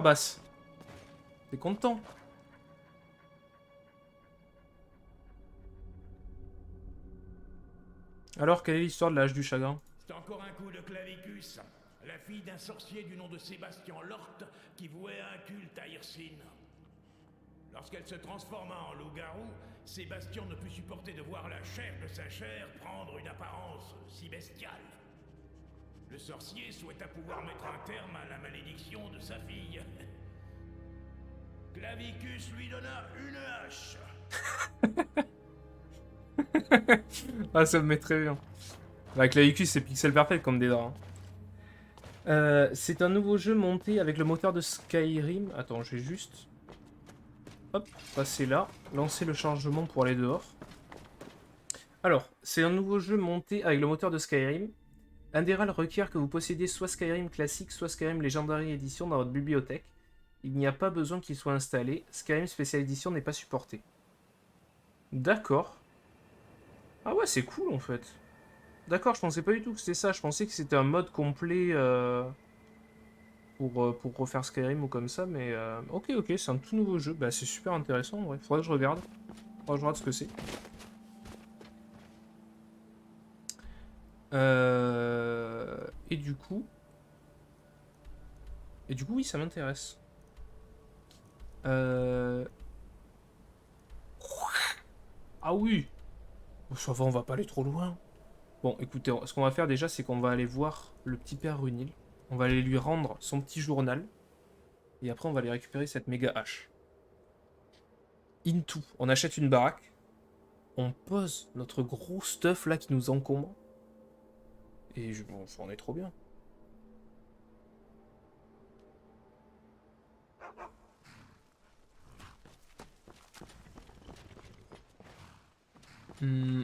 Basse. T'es content? Alors, quelle est l'histoire de l'âge du chagrin? C'est encore un coup de Clavicus, la fille d'un sorcier du nom de Sébastien Lort qui vouait un culte à Hirsine. Lorsqu'elle se transforma en loup-garou, Sébastien ne put supporter de voir la chair de sa chair prendre une apparence si bestiale. Le sorcier souhaita pouvoir mettre un terme à la malédiction de sa fille. Clavicus lui donna une hache. Ah, ça me met très bien. Avec la IQ, c'est pixel perfect comme des draps. C'est un nouveau jeu monté avec le moteur de Skyrim. Attends, je vais juste... Hop, passer là. Lancer le chargement pour aller dehors. Alors, c'est un nouveau jeu monté avec le moteur de Skyrim. Undertale requiert que vous possédiez soit Skyrim classique, soit Skyrim Legendary Edition dans votre bibliothèque. Il n'y a pas besoin qu'il soit installé. Skyrim Special Edition n'est pas supporté. D'accord. Ah ouais, c'est cool en fait. D'accord, je pensais pas du tout que c'était ça. Je pensais que c'était un mode complet pour refaire Skyrim ou comme ça. Mais ok, ok, c'est un tout nouveau jeu. Bah, c'est super intéressant en vrai. Faudrait que je regarde. Faudrait que je regarde ce que c'est. Et du coup. Et du coup, oui, ça m'intéresse. Euh... Ah oui! Bon, ça va, on va pas aller trop loin. Bon, écoutez, ce qu'on va faire déjà, c'est qu'on va aller voir le petit père Runil. On va aller lui rendre son petit journal. Et après, on va aller récupérer cette méga hache. Into. On achète une baraque. On pose notre gros stuff là qui nous encombre. Et bon, on est trop bien.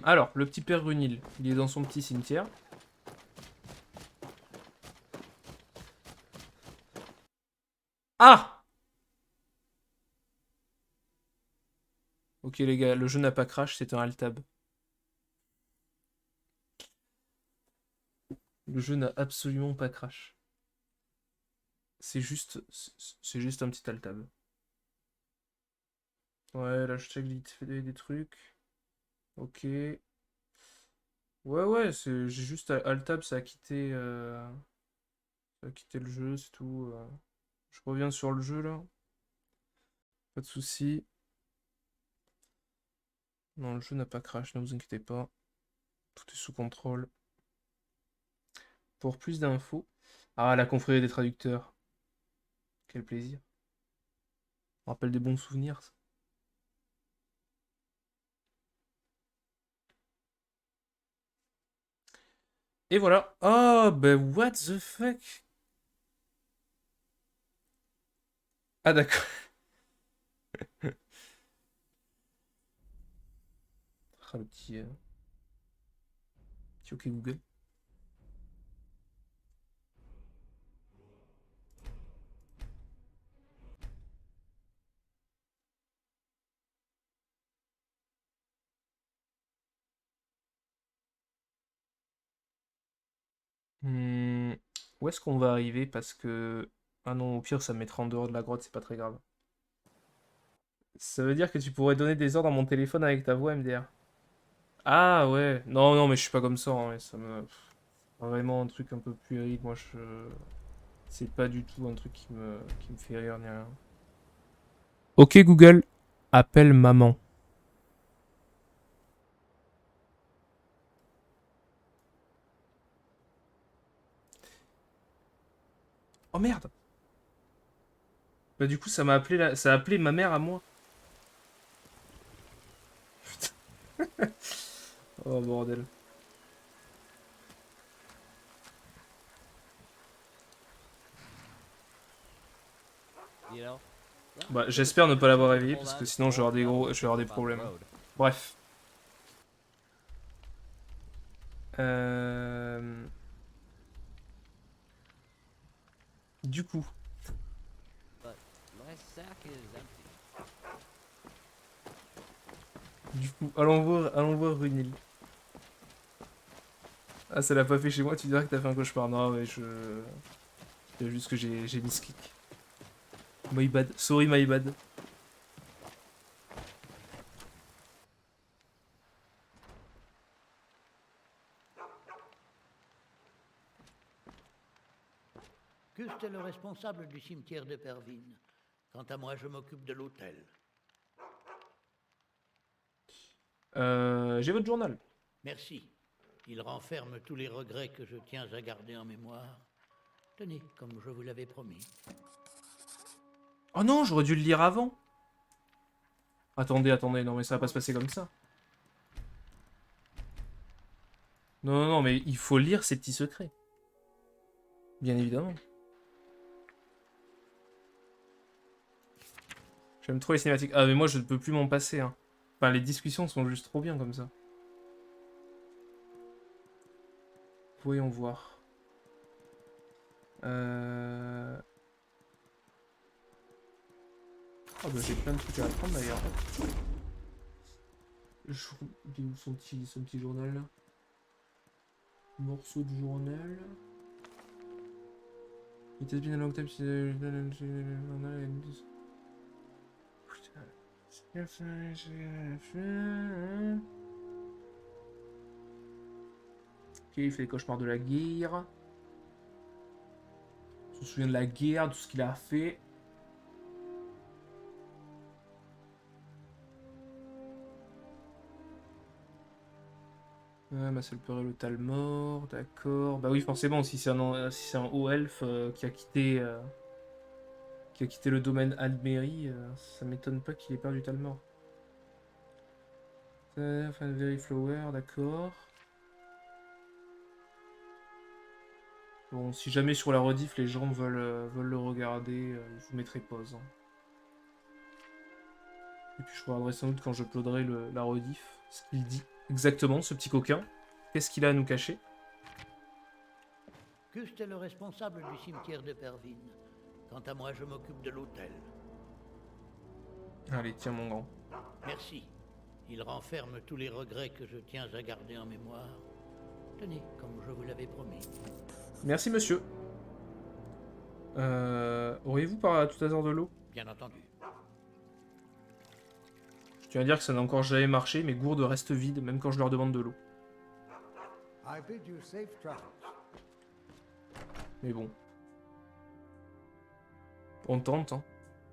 Alors, le petit père Runil, il est dans son petit cimetière. Ah! Ok les gars, le jeu n'a pas crash, c'est un alt-tab. Le jeu n'a absolument pas crash. C'est juste un petit alt-tab. Ouais, là je check vite fait des trucs. Ok. Ouais, ouais, j'ai juste alt-tab, ça a quitté le jeu, c'est tout. Je reviens sur le jeu là. Pas de soucis. Non, le jeu n'a pas crash, ne vous inquiétez pas. Tout est sous contrôle. Pour plus d'infos. Ah, la confrérie des traducteurs. Quel plaisir. On rappelle des bons souvenirs, ça. Et voilà. Oh, ben what the fuck? Ah, d'accord. Ah, le petit OK Google. Hmm, où est-ce qu'on va arriver? Parce que... Ah non, au pire, ça me mettra en dehors de la grotte, c'est pas très grave. Ça veut dire que tu pourrais donner des ordres à mon téléphone avec ta voix, MDR. Ah ouais. Non, non, mais je suis pas comme ça, hein, mais ça me... Vraiment un truc un peu puéril, moi je... C'est pas du tout un truc qui me fait rire ni rien. Ok Google, appelle maman. Oh merde. Bah du coup ça m'a appelé ça a appelé ma mère à moi. Oh bordel. Bah j'espère ne pas l'avoir réveillé parce que sinon je vais avoir des problèmes. Bref. Euh... Du coup. Du coup, allons voir Runil. Ah ça l'a pas fait chez moi, tu dirais que t'as fait un cauchemar. Non mais je... C'est juste que j'ai mis skick. My bad. Sorry, my bad. Gust est le responsable du cimetière de Pervine. Quant à moi, je m'occupe de l'hôtel. J'ai votre journal. Merci. Il renferme tous les regrets que je tiens à garder en mémoire. Tenez, comme je vous l'avais promis. Oh non, j'aurais dû le lire avant. Attendez, attendez, non mais ça va pas se passer comme ça. Non, non, non, mais il faut lire ces petits secrets. Bien évidemment. J'aime trop les cinématiques. Ah mais moi je ne peux plus m'en passer. Hein. Enfin les discussions sont juste trop bien comme ça. Voyons voir. Ah bah j'ai plein de trucs à apprendre d'ailleurs. Il est où son petit journal là? Morceau de journal. It has been a long time since Ok, il fait les cauchemars de la guerre. Il se souvient de la guerre, de ce qu'il a fait. Ouais, Marcel Perret, le Talmor, d'accord. Bah oui, forcément, si c'est un haut elfe qui a quitté le domaine Almérie, ça m'étonne pas qu'il ait perdu Talmor. Enfin, Very Flower, d'accord. Bon, si jamais sur la rediff les gens veulent le regarder, je vous mettrai pause. Hein. Et puis je regarderai sans doute quand je uploaderai la rediff, ce qu'il dit exactement, ce petit coquin. Qu'est-ce qu'il a à nous cacher? Gust est le responsable du cimetière de Pervine. Quant à moi, je m'occupe de l'hôtel. Allez, tiens mon grand. Merci. Il renferme tous les regrets que je tiens à garder en mémoire. Tenez, comme je vous l'avais promis. Merci monsieur. Auriez-vous par tout hasard de l'eau? Bien entendu. Je tiens à dire que ça n'a encore jamais marché, mes gourdes restent vides, même quand je leur demande de l'eau. Mais bon. On tente, hein.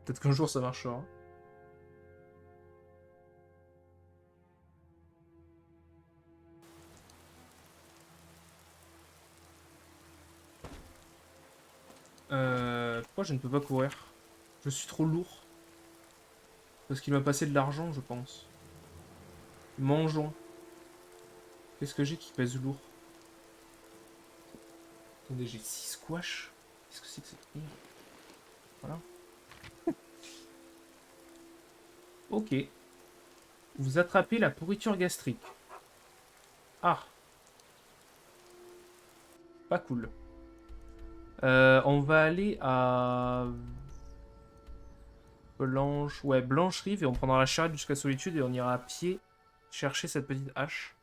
Peut-être qu'un jour ça marchera. Pourquoi je ne peux pas courir? Je suis trop lourd. Parce qu'il m'a passé de l'argent, je pense. Mangeons. Qu'est-ce que j'ai qui pèse lourd? Attendez, j'ai 6 squash. Qu'est-ce que c'est que cette merde? Voilà. Ok. Vous attrapez la pourriture gastrique. Ah. Pas cool. On va aller à... Blanche... Ouais, Blanche-Rive et on prendra la charrette jusqu'à Solitude et on ira à pied chercher cette petite hache.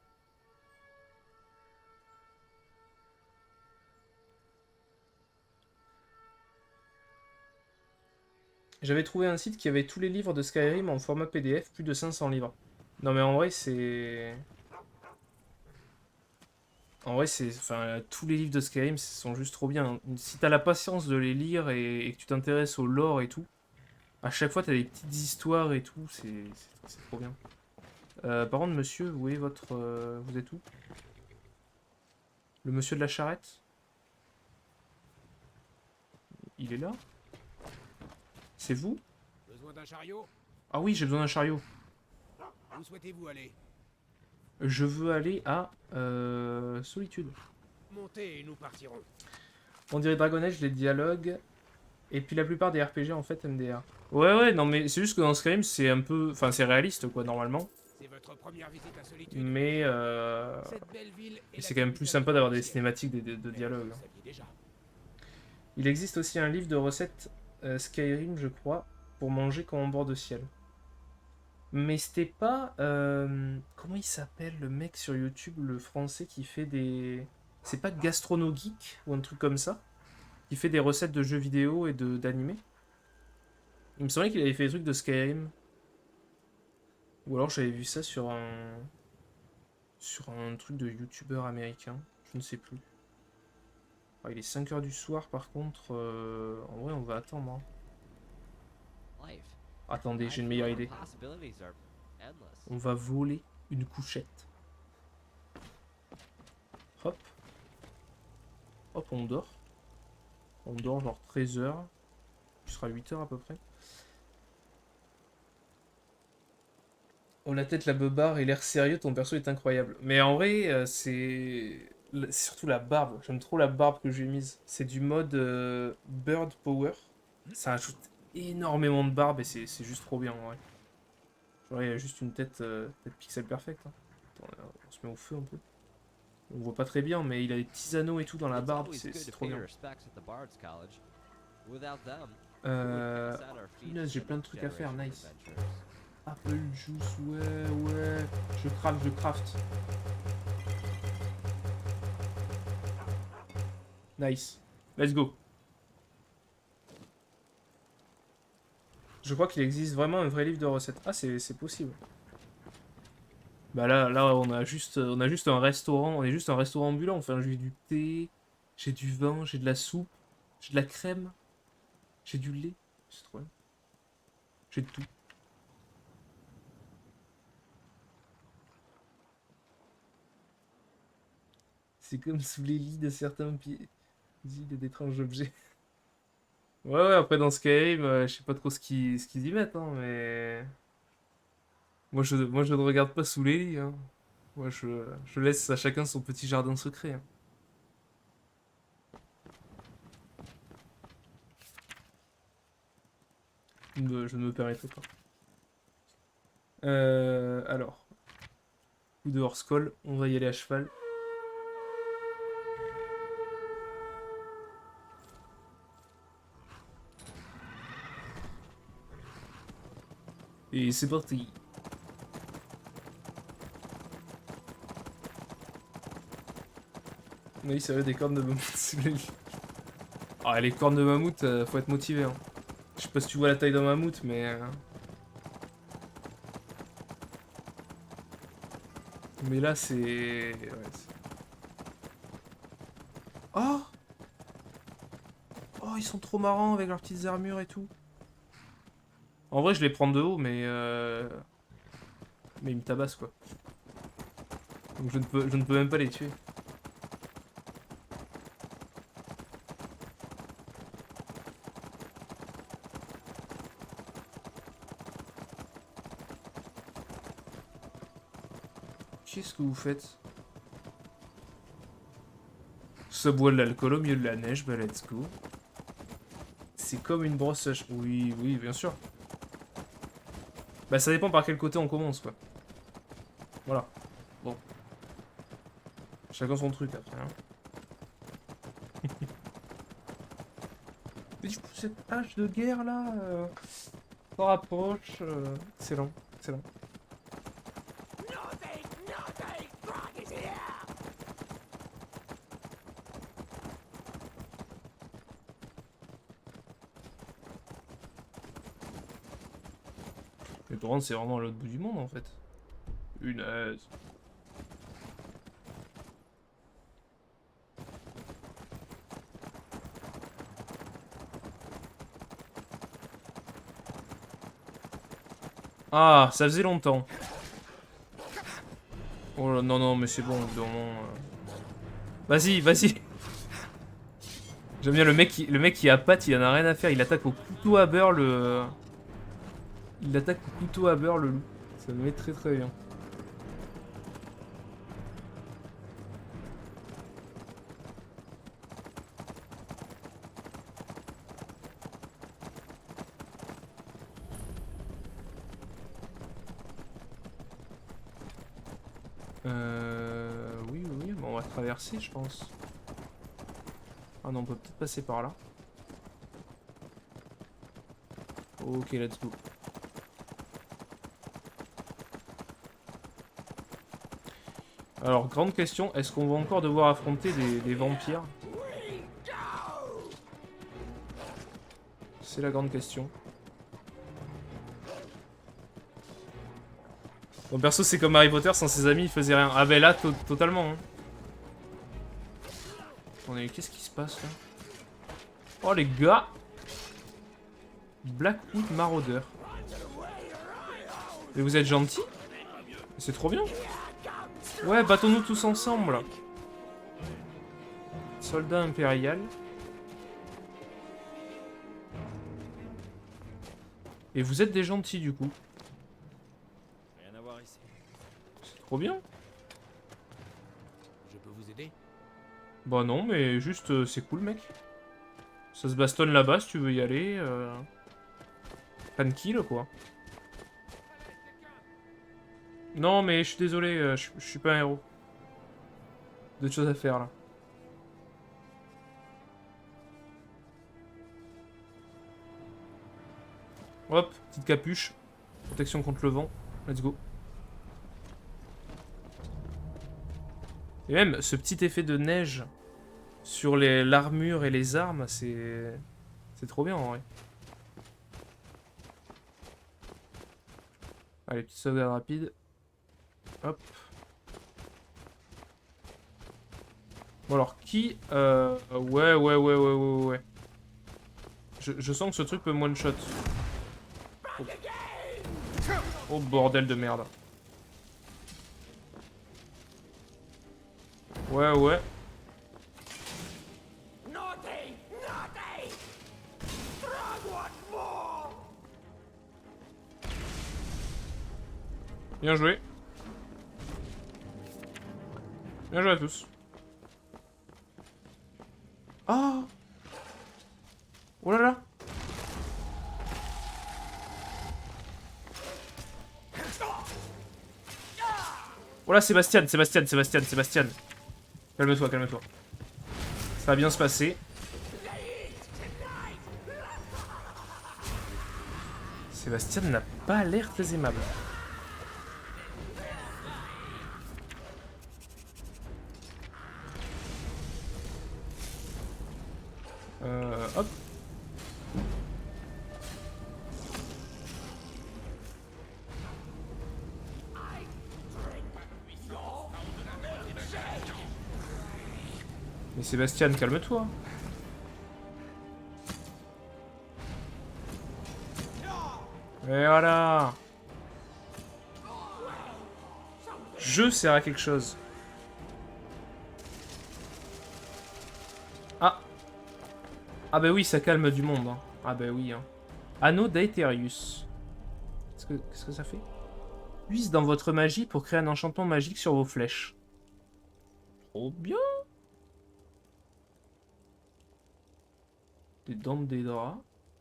J'avais trouvé un site qui avait tous les livres de Skyrim en format PDF, plus de 500 livres. Non mais en vrai c'est... En vrai c'est... Enfin, tous les livres de Skyrim sont juste trop bien. Si t'as la patience de les lire et que tu t'intéresses au lore et tout, à chaque fois t'as des petites histoires et tout, c'est trop bien. Par contre monsieur, où est votre... vous êtes où? Le monsieur de la charrette? Il est là? C'est vous? Besoin d'un chariot? Ah oui, j'ai besoin d'un chariot. Où souhaitez-vous aller? Je veux aller à Solitude. Montez et nous partirons. On dirait Dragon Age, les dialogues. Et puis la plupart des RPG en fait MDR. Ouais, ouais, non mais c'est juste que dans Skyrim c'est un peu... Enfin c'est réaliste quoi normalement. C'est votre première visite à Solitude. Mais Cette belle ville est c'est quand même plus sympa d'avoir des cinématiques de dialogue. Vous le saviez déjà. Il existe aussi un livre de recettes Skyrim je crois, pour manger comme en bord de ciel. Mais c'était pas... comment il s'appelle le mec sur YouTube, le français qui fait des... C'est pas Gastrono Geek ou un truc comme ça? Qui fait des recettes de jeux vidéo et d'animés? Il me semblait qu'il avait fait des trucs de Skyrim. Ou alors j'avais vu ça sur un truc de youtubeur américain. Je ne sais plus. Ah, il est 5 h du soir par contre. En vrai on va attendre. Hein. Attendez, j'ai une meilleure idée. On va voler une couchette. Hop. Hop, on dort. On dort genre 13 h. Il sera 8 h à peu près. Oh la tête, la beubare et l'air sérieux, ton perso est incroyable. Mais en vrai, c'est surtout la barbe. J'aime trop la barbe que j'ai mise. C'est du mode Bird Power. Ça ajoute énormément de barbe et c'est juste trop bien en vrai. Genre, il y a juste une tête pixel perfect. Hein. Attends, on se met au feu un peu. On voit pas très bien, mais il a des petits anneaux et tout dans la barbe, c'est trop bien. Punaise, j'ai plein de trucs à faire, nice. Apple juice, ouais. Je craft. Nice. Let's go. Je crois qu'il existe vraiment un vrai livre de recettes. Ah, c'est possible. Bah là, on a juste un restaurant. On est juste un restaurant ambulant. Enfin, j'ai du thé, j'ai du vin, j'ai de la soupe, j'ai de la crème, j'ai du lait. C'est trop bien. J'ai de tout. C'est comme sous les lits de certains pieds. D'étranges objets. Ouais, après dans Skyrim, je sais pas trop ce qu'ils y mettent, hein, mais... Moi je ne regarde pas sous les lits, hein. Moi je laisse à chacun son petit jardin secret. Hein. Je ne me permettrai pas. Alors. Coup de hors-scroll, on va y aller à cheval. Et c'est parti. Oui, c'est vrai, des cornes de mammouth. Ah, les cornes de mammouth, faut être motivé. Hein. Je sais pas si tu vois la taille d'un mammouth, mais... Mais là, c'est... Ouais, oh! Oh, ils sont trop marrants avec leurs petites armures et tout. En vrai, je les prends de haut, mais... Mais ils me tabassent, quoi. Donc je ne peux même pas les tuer. Qu'est-ce que vous faites? Ça boit de l'alcool au milieu de la neige, bah let's go. C'est comme une brosse à cheveux. Oui, oui, bien sûr. Bah ça dépend par quel côté on commence, quoi. Voilà. Bon. Chacun son truc après, hein. Mais du coup, cette hache de guerre là, s'en rapproche. Excellent, excellent. Mais par contre, c'est vraiment à l'autre bout du monde en fait. Punaise. Ah, ça faisait longtemps. Oh là, non, mais c'est bon, évidemment. Vas-y, vas-y. J'aime bien le mec qui a patte, il en a rien à faire. Il attaque au couteau à beurre le... Il attaque au couteau à beurre le loup. Ça me met très très bien. Oui, bon, on va traverser, je pense. Ah non, on peut peut-être passer par là. Ok, let's go. Alors, grande question, est-ce qu'on va encore devoir affronter des vampires? C'est la grande question. Bon, perso, c'est comme Harry Potter, sans ses amis, il faisait rien. Ah, ben là, totalement. Hein. Attendez, qu'est-ce qui se passe là? Oh, les gars! Blackwood Marauder. Mais vous êtes gentils? C'est trop bien. Ouais, battons-nous tous ensemble. Soldat impérial. Et vous êtes des gentils du coup. Rien à voir ici. C'est trop bien. Je peux vous aider? Bah non, mais juste c'est cool mec. Ça se bastonne là-bas si tu veux y aller. Tranquille quoi. Non mais je suis désolé, je suis pas un héros. D'autres choses à faire là. Hop, petite capuche. Protection contre le vent. Let's go. Et même ce petit effet de neige sur l'armure et les armes, c'est trop bien en vrai. Allez, petite sauvegarde rapide. Hop. Bon alors, qui... Ouais. Je sens que ce truc peut me one-shot. Oh. Oh bordel de merde. Ouais. Bien joué. Bien joué à tous. Oh. Oh là là. Oh là, Sébastien. Calme-toi. Ça va bien se passer. Sébastien n'a pas l'air très aimable. Hop. Mais Sébastien, calme-toi. Et voilà. Je sert à quelque chose. Ah. Ah bah oui, ça calme du monde. Hein. Ah bah oui. Hein. Anneau d'Aetherius. Qu'est-ce que ça fait? Puise dans votre magie pour créer un enchantement magique sur vos flèches. Trop bien. Des dents des draps.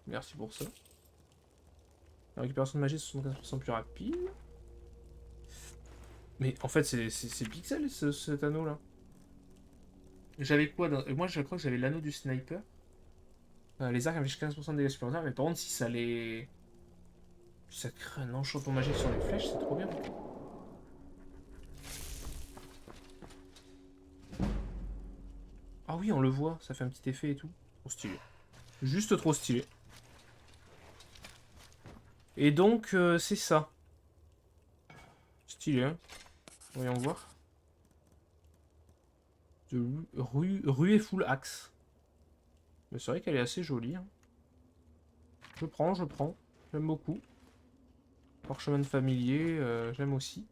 Merci pour ça. La récupération de magie est 75% plus rapide. Mais en fait, c'est pixel cet anneau là. J'avais quoi dans... Moi, je crois que j'avais l'anneau du sniper. Les arcs avec 15% de dégâts supplémentaires. Mais par contre, si ça les. Ça crée un enchantement magique sur les flèches, c'est trop bien. Ah oui, on le voit, ça fait un petit effet et tout. Trop stylé. Juste trop stylé. Et donc, c'est ça. Stylé, hein. Voyons voir. De rue et full axe. Mais c'est vrai qu'elle est assez jolie. Hein. Je prends. J'aime beaucoup. Parchemin familier, j'aime aussi.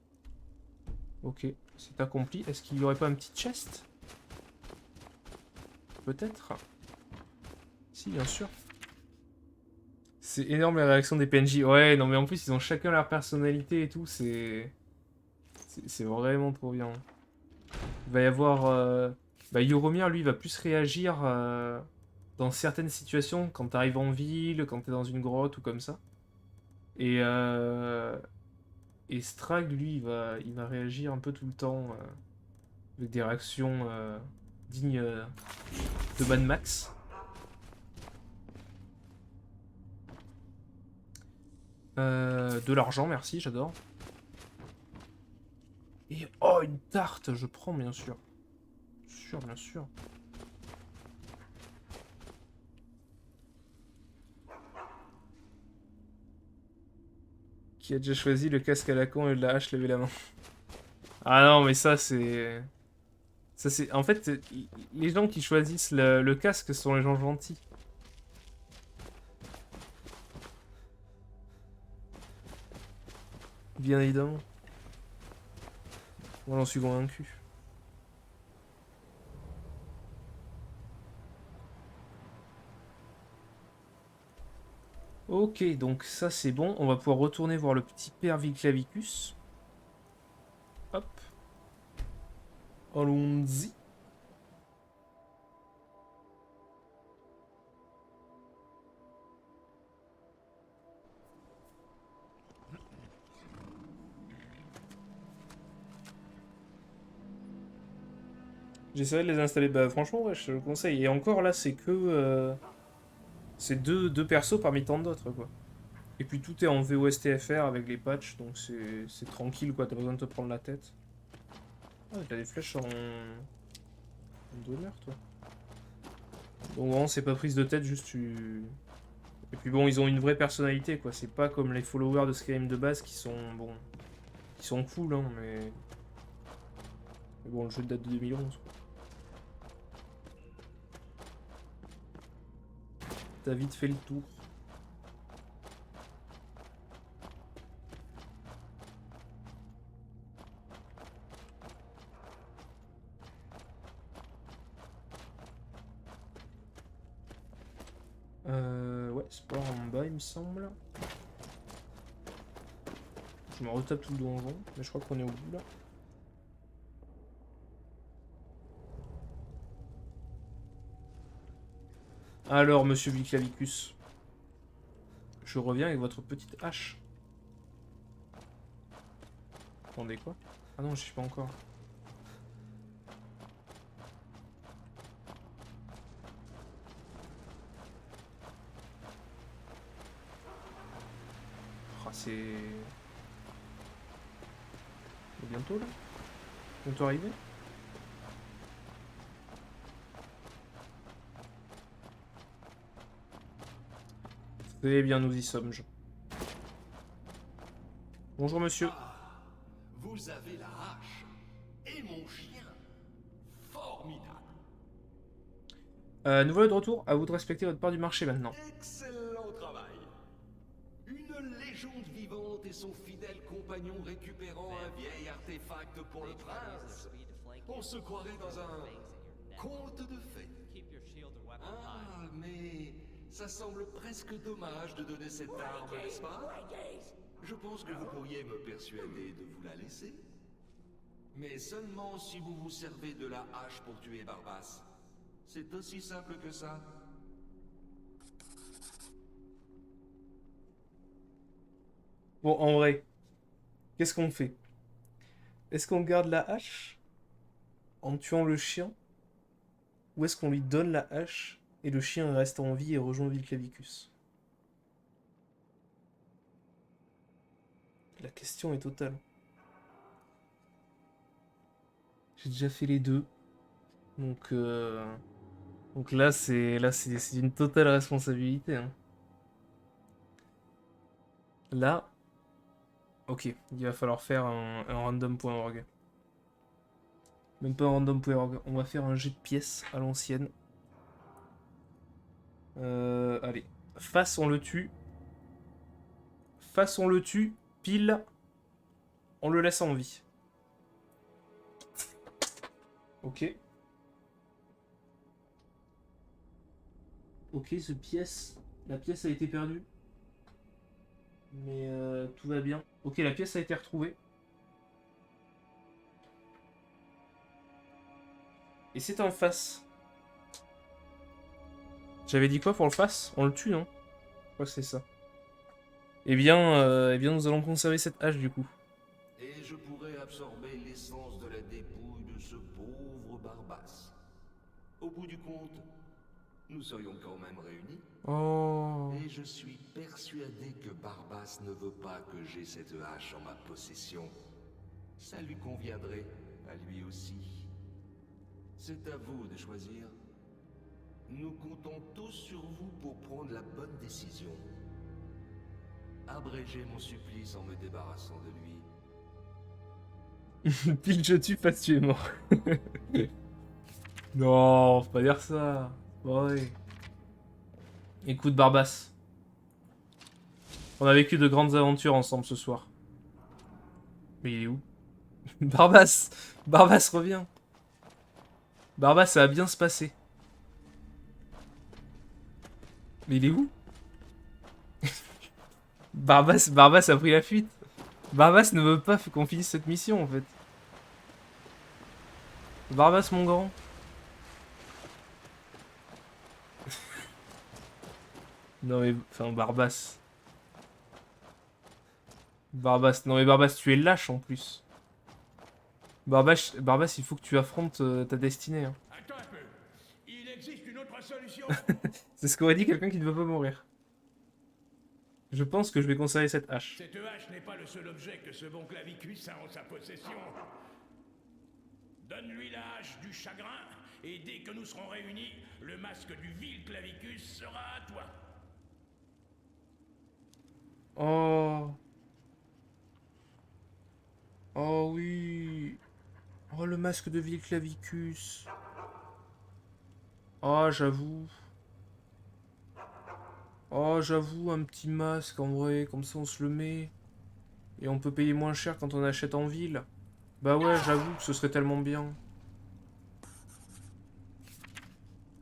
Ok, c'est accompli. Est-ce qu'il n'y aurait pas un petit chest? Peut-être. Si, bien sûr. C'est énorme la réaction des PNJ. Ouais, non mais en plus ils ont chacun leur personnalité et tout, c'est vraiment trop bien. Il va y avoir... Bah, Yoromir, lui, va plus réagir dans certaines situations, quand t'arrives en ville, quand t'es dans une grotte ou comme ça. Et Strag, lui, il va réagir un peu tout le temps, avec des réactions dignes de Mad Max. De l'argent, merci, j'adore. Et oh, une tarte, je prends bien sûr. Bien sûr. Qui a déjà choisi le casque à la con et de la hache, levez la main. Ah non, mais ça c'est... Ça c'est... En fait, les gens qui choisissent le casque sont les gens gentils. Bien évidemment. Moi j'en suis convaincu. Ok, donc ça c'est bon. On va pouvoir retourner voir le petit père Viclavicus. Hop. Allons-y. J'essaierai de les installer. Bah franchement, ouais, je le conseille. Et encore là, c'est que... c'est deux persos parmi tant d'autres, quoi. Et puis tout est en VOSTFR avec les patchs, donc c'est tranquille, quoi. T'as besoin de te prendre la tête. Ah, t'as des flèches en donneur, toi. Donc vraiment, c'est pas prise de tête, juste tu... Et puis bon, ils ont une vraie personnalité, quoi. C'est pas comme les followers de Skyrim de base qui sont, bon... Qui sont cool, hein, mais... Mais bon, le jeu date de 2011, quoi. T'as vite fait le tour. Ouais, c'est pas en bas, il me semble. Je me retape tout le donjon, mais je crois qu'on est au bout, là. Alors, monsieur Viclavicus, je reviens avec votre petite hache. Attendez, quoi? Ah non, je sais pas encore. Ah, c'est... Bientôt, là? Bientôt arrivé? Très bien, nous y sommes. Bonjour, monsieur. Ah, vous avez la hache et mon chien. Formidable. Nous voilà de retour. À vous de respecter votre part du marché maintenant. Excellent travail. Une légende vivante et son fidèle compagnon récupérant un vieil artefact pour le prince. On se croirait dans un conte de fées. Ah, mais ça semble presque dommage de donner cette arme, n'est-ce pas? Je pense que vous pourriez me persuader de vous la laisser. Mais seulement si vous vous servez de la hache pour tuer Barbas. C'est aussi simple que ça. Bon, en vrai, qu'est-ce qu'on fait? Est-ce qu'on garde la hache en tuant le chien? Ou est-ce qu'on lui donne la hache et le chien reste en vie et rejoint Vilclavicus? La question est totale. J'ai déjà fait les deux. Donc là, c'est une totale responsabilité, hein. Là, ok, il va falloir faire un random.org. Même pas un random.org, on va faire un jet de pièces à l'ancienne. Allez, face on le tue. Face on le tue, pile, on le laisse en vie. Ok. Ok, la pièce a été perdue. Mais tout va bien. Ok, la pièce a été retrouvée. Et c'est en face. J'avais dit quoi pour le face? On le tue, non? Je crois que c'est ça. Eh bien, nous allons conserver cette hache, du coup. Et je pourrais absorber l'essence de la dépouille de ce pauvre Barbas. Au bout du compte, nous serions quand même réunis. Oh. Et je suis persuadé que Barbas ne veut pas que j'aie cette hache en ma possession. Ça lui conviendrait, à lui aussi. C'est à vous de choisir. Nous comptons tous sur vous pour prendre la bonne décision. À abréger mon supplice en me débarrassant de lui. Pile je tue, pas tu es mort. Non, faut pas dire ça. Ouais. Écoute, Barbas. On a vécu de grandes aventures ensemble ce soir. Mais il est où? Barbas! Barbas, reviens! Barbas, ça va bien se passer. Mais il est où? Barbas a pris la fuite. Barbas ne veut pas qu'on finisse cette mission en fait. Barbas, mon grand. Non mais, enfin, Barbas. Barbas, non mais Barbas, tu es lâche en plus. Barbas, il faut que tu affrontes ta destinée. Hein. Attends un peu. Il existe une autre solution. C'est ce qu'aurait dit quelqu'un qui ne veut pas mourir. Je pense que je vais conserver cette hache. Cette hache n'est pas le seul objet que ce bon Clavicus a en sa possession. Donne-lui la hache du chagrin, et dès que nous serons réunis, le masque du vil Clavicus sera à toi. Oh. Oh oui. Oh, le masque de Vil Clavicus. Oh, j'avoue. Oh, j'avoue, un petit masque en vrai, comme ça on se le met. Et on peut payer moins cher quand on achète en ville. Bah ouais, j'avoue que ce serait tellement bien.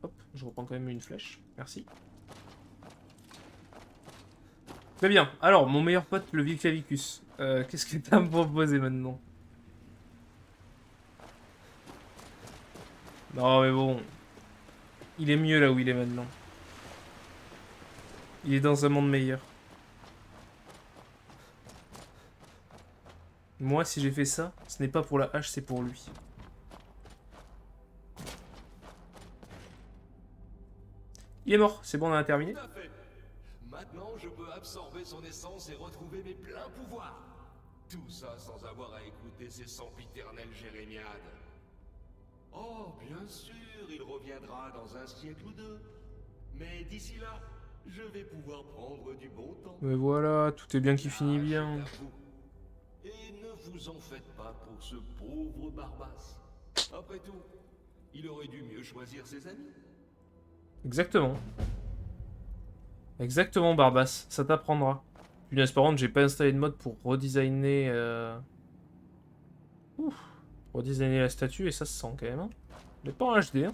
Hop, je reprends quand même une flèche. Merci. Très bien. Alors, mon meilleur pote, le Vil Clavicus. Qu'est-ce que t'as à me proposer maintenant? Non, mais bon. Il est mieux là où il est maintenant. Il est dans un monde meilleur. Moi, si j'ai fait ça, ce n'est pas pour la hache, c'est pour lui. Il est mort, c'est bon, on a terminé. Tout à fait. Maintenant, je peux absorber son essence et retrouver mes pleins pouvoirs. Tout ça sans avoir à écouter ces sempiternelles jérémiades. Oh, bien sûr, il reviendra dans un siècle ou deux. Mais d'ici là, je vais pouvoir prendre du bon temps. Mais voilà, tout est bien qui finit bien. Ah, et ne vous en faites pas pour ce pauvre Barbas. Après tout, il aurait dû mieux choisir ses amis. Exactement. Exactement, Barbas, ça t'apprendra. Punaise, par contre, j'ai pas installé de mode pour redesigner... redesigner la statue, et ça se sent quand même. Hein. Mais pas en HD. Hein.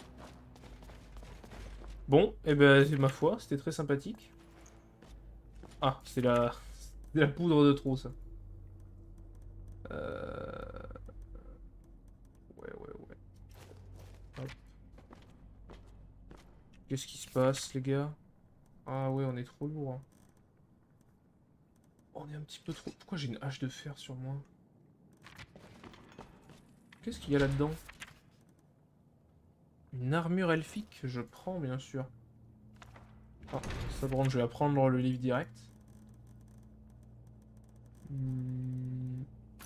Bon, et ben, ma foi, c'était très sympathique. Ah, c'est la poudre de trop, ça. Ouais. Hop. Qu'est-ce qui se passe, les gars? Ah ouais, on est trop lourd. Hein. On est un petit peu trop... Pourquoi j'ai une hache de fer sur moi? Qu'est-ce qu'il y a là-dedans? Une armure elfique, je prends bien sûr. Ah, ça bon, je vais apprendre le livre direct.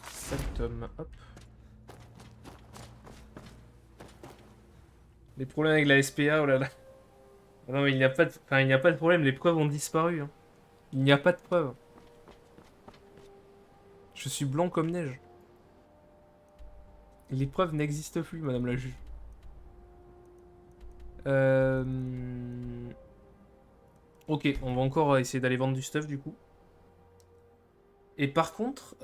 7 tomes, hop. Les problèmes avec la SPA, oh là là. Non mais il n'y a pas de... Enfin, il n'y a pas de problème, les preuves ont disparu. Hein. Il n'y a pas de preuves. Je suis blanc comme neige. Les preuves n'existent plus, madame la juge. Ok, on va encore essayer d'aller vendre du stuff du coup. Et par contre,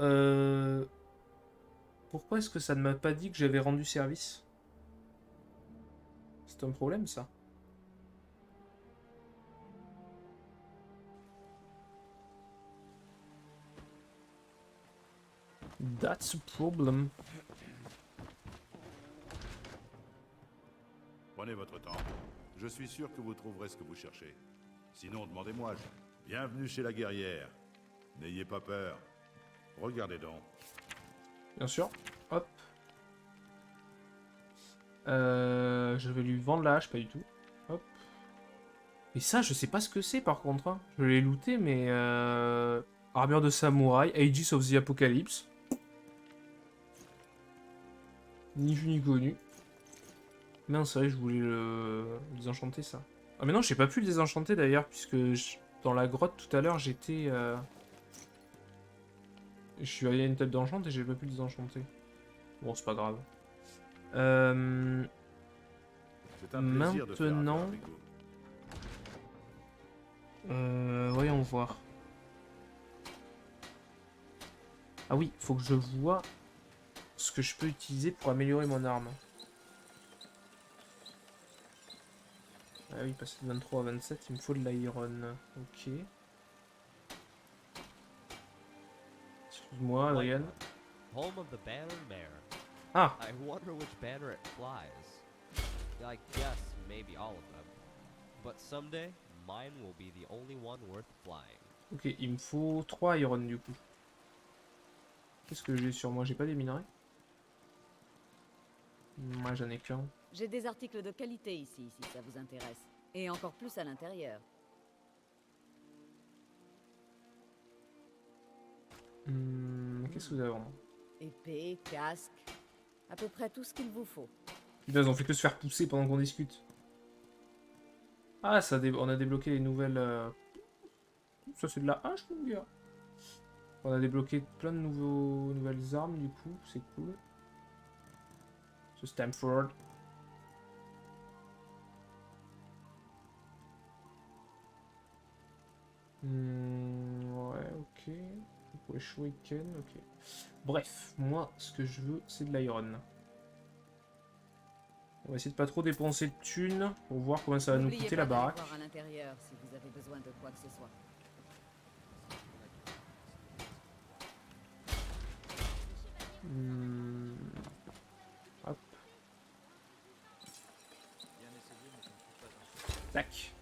pourquoi est-ce que ça ne m'a pas dit que j'avais rendu service? C'est un problème ça. That's a problem. Prenez votre temps. Je suis sûr que vous trouverez ce que vous cherchez. Sinon, demandez-moi. Bienvenue chez la guerrière. N'ayez pas peur. Regardez donc. Bien sûr. Hop. Je vais lui vendre la hache, pas du tout. Hop. Mais ça, je sais pas ce que c'est par contre. Hein. Je l'ai looté, mais... Armure de samouraï, Aegis of the Apocalypse. Ni vu ni connu. Mince, c'est vrai, je voulais le désenchanter ça. Ah mais non, j'ai pas pu le désenchanter d'ailleurs, puisque dans la grotte tout à l'heure, j'étais Je suis allé à une table d'enchant et j'ai pas pu désenchanter. Bon, c'est pas grave. C'est un plaisir de faire affaire Maintenant... avec vous. Voyons voir. Ah oui, faut que je vois ce que je peux utiliser pour améliorer mon arme. Ah oui, passer de 23 à 27, il me faut de l'iron. Ok. Excuse-moi, Adrien. Home of the banner mare. Ah, I wonder which banner it flies. I guess maybe all of them. But someday, mine will be the only one worth flying. ok, il me faut 3 iron du coup. Qu'est-ce que j'ai sur moi? J'ai pas des minerais? Moi j'en ai qu'un. J'ai des articles de qualité ici, si ça vous intéresse. Et encore plus à l'intérieur. Qu'est-ce que vous avez à vendre? Épée, casque, à peu près tout ce qu'il vous faut. Putain, on fait que se faire pousser pendant qu'on discute. Ah, on a débloqué les nouvelles... Ça c'est de la hache, mon gars. On a débloqué plein de nouvelles armes, du coup, c'est cool. Ce Stamford. Ouais, ok. Pour les shuriken, ok. Bref, moi, ce que je veux, c'est de l'iron. On va essayer de pas trop dépenser de thunes pour voir comment ça va nous coûter la baraque. Voir à l'intérieur si vous avez besoin de quoi que ce soit. Hop. Tac.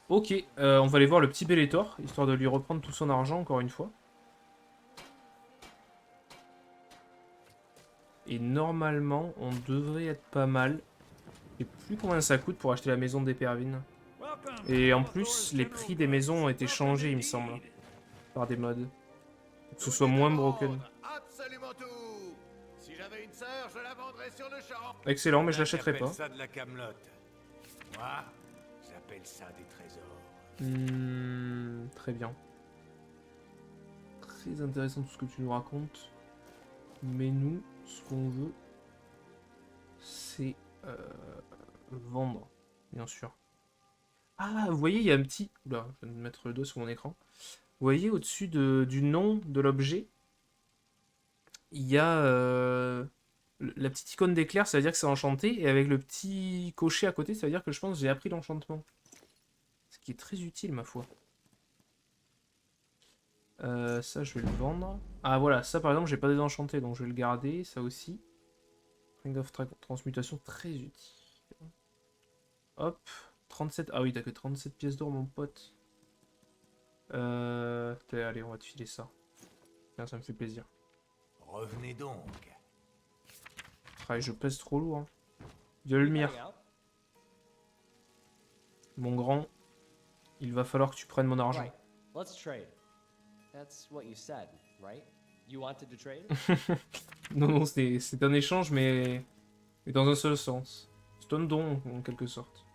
Ok, on va aller voir le petit Bellator, histoire de lui reprendre tout son argent encore une fois. Et normalement, on devrait être pas mal. Je sais plus combien ça coûte pour acheter la maison d'Épervine. Et en plus, les prix des maisons ont été changés, il me semble. Par des mods. Pour que ce soit moins broken. Absolument tout. Si j'avais une sœur, je la vendrais sur le champ. Excellent, mais je l'achèterai pas. Ça de la camelote. Moi, j'appelle ça des trésors. Très bien. Très intéressant tout ce que tu nous racontes. Mais nous, ce qu'on veut, c'est vendre, bien sûr. Ah, vous voyez, il y a un petit... Oula, je viens de mettre le doigt sur mon écran. Vous voyez, au-dessus du nom de l'objet, il y a la petite icône d'éclair, ça veut dire que c'est enchanté, et avec le petit cocher à côté, ça veut dire que je pense que j'ai appris l'enchantement. Ce qui est très utile, ma foi. Ça, je vais le vendre. Ah, voilà, ça, par exemple, j'ai pas désenchanté, donc je vais le garder, ça aussi. Ring of transmutation, très utile. Hop, 37... Ah oui, t'as que 37 pièces d'or, mon pote. Allez, on va te filer ça. Tiens, ça me fait plaisir. Revenez donc. Ah, je pèse trop lourd. Hein. Yolmir. Mon grand, il va falloir que tu prennes mon argent. Right. Let's trade. That's what you said, right? You wanted to trade? Non, non, c'est un échange, mais dans un seul sens. C'est un don, en quelque sorte.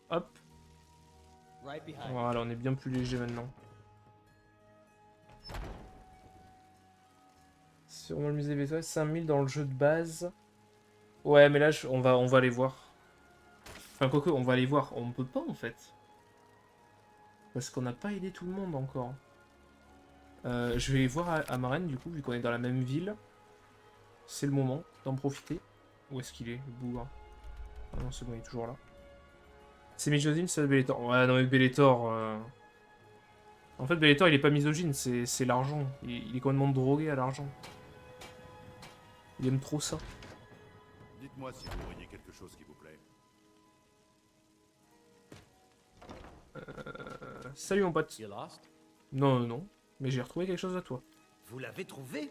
Hop. Right behind. Voilà, on est bien plus léger maintenant. Sur le musée Bétois, 5000 dans le jeu de base. Ouais, mais là, on va aller voir. Enfin, quoique, on va aller voir. On peut pas, en fait. Parce qu'on n'a pas aidé tout le monde encore. Je vais voir à Marraine, du coup, vu qu'on est dans la même ville. C'est le moment d'en profiter. Où est-ce qu'il est, le bougre? Ah non, c'est bon, il est toujours là. C'est misogyne, c'est Bellator. Ouais, non, mais Bellator... En fait, Bellator, il est pas misogyne, c'est l'argent. Il est complètement drogué à l'argent. Il aime trop ça. Dites-moi si vous voyez quelque chose qui vous plaît. Salut, mon pote. You lost? Non, non, non. Mais j'ai retrouvé quelque chose à toi. Vous l'avez trouvé?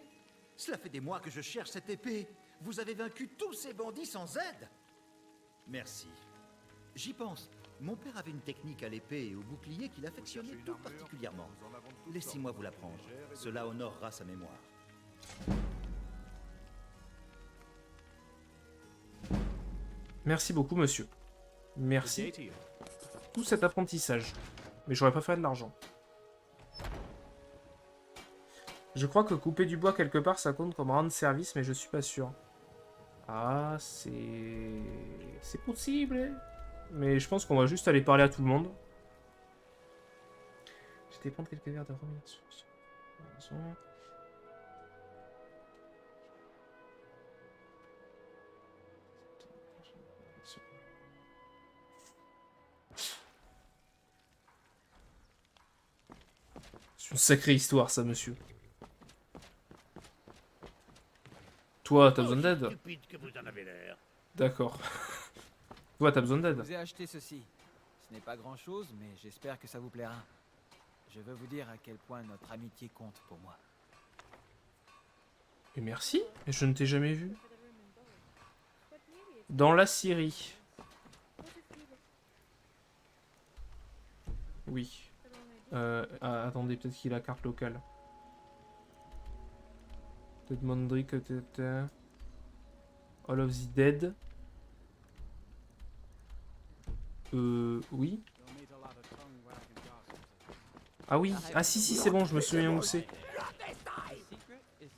Cela fait des mois que je cherche cette épée. Vous avez vaincu tous ces bandits sans aide? Merci. J'y pense. Mon père avait une technique à l'épée et au bouclier qu'il affectionnait tout particulièrement. Laissez-moi vous l'apprendre. Cela honorera sa mémoire. Merci beaucoup, monsieur. Merci pour tout cet apprentissage. Mais j'aurais pas fait de l'argent. Je crois que couper du bois quelque part, ça compte comme rendre service, mais je suis pas sûr. Ah, c'est... C'est possible, hein. Mais je pense qu'on va juste aller parler à tout le monde. J'étais prendre quelques verres de rhum là-dessus. C'est une sacrée histoire, ça, monsieur. Toi, t'as besoin d'aide? Stupide que vous en avez l'air. D'accord. Toi, t'as besoin Je d'aide? vous ai acheté ceci. Ce n'est pas grand-chose, mais j'espère que ça vous plaira. Je veux vous dire à quel point notre amitié compte pour moi. Et merci, mais je ne t'ai jamais vu. Dans la Syrie. Oui. Ah, attendez, peut-être qu'il a carte locale. Te demanderai que t'étais... All of the Dead. Oui. Ah oui, ah si, c'est bon, je me souviens où c'est.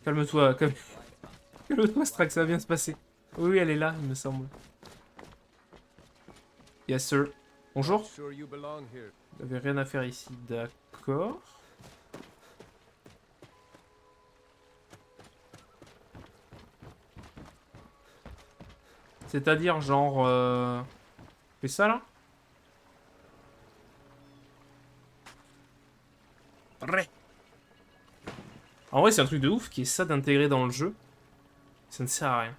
Calme-toi, calme-toi, Strax, ça va bien se passer. Oui, elle est là, il me semble. Yes, sir. Bonjour. Vous n'avez rien à faire ici, d'accord. C'est-à-dire, genre... Fais ça, là? En vrai, c'est un truc de ouf qui est ça d'intégrer dans le jeu. Ça ne sert à rien.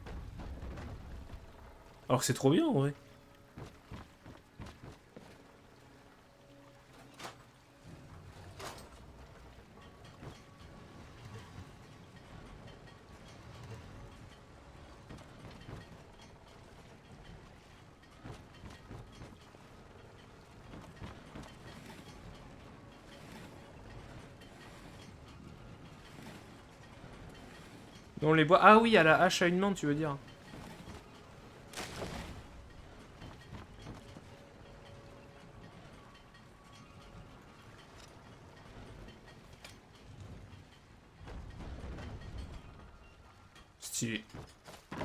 Alors que c'est trop bien, en vrai. On les boit. Ah oui, à la hache à une main, tu veux dire. Stylé. Vous